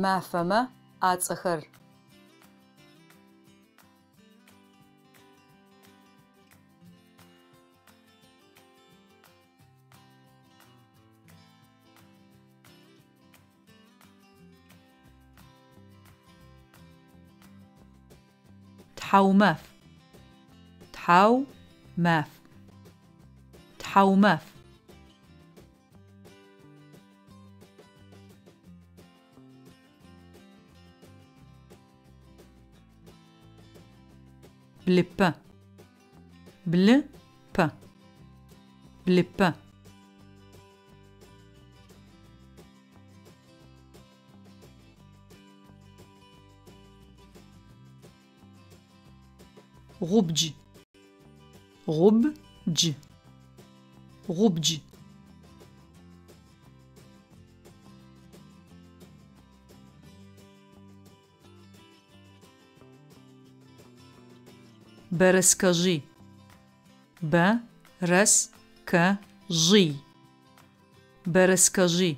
Мафэмэ ацӏэхэр. تحاوماف. تحاوماف. تحاوماف. بلبا. بلبا. بلبا. غبج. غبج. غبج. برسكجي. برسكجي. برسكجي.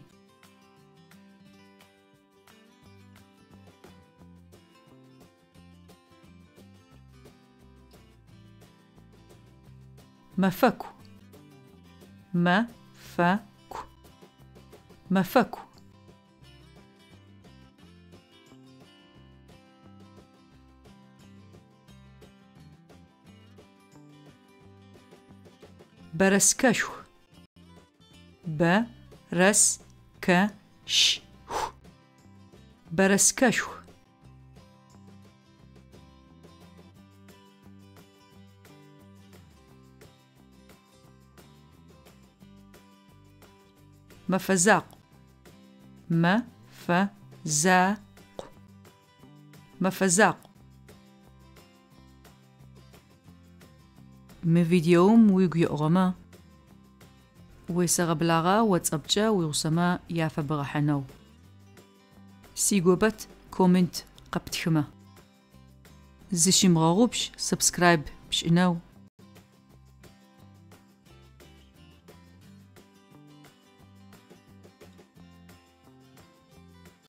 مفكو. مفكو. مفكو. برسكشو. برسكشو. برسكشو. مفزاق. مفزاق. مفزاق. مفيديوم ويقيقغما ويسغبلاغا واتسابجا ويغسما يافا بغحنو سيغوبت كومنت قبتخما زيشيمغاغوبش سبسكرايب بشئناو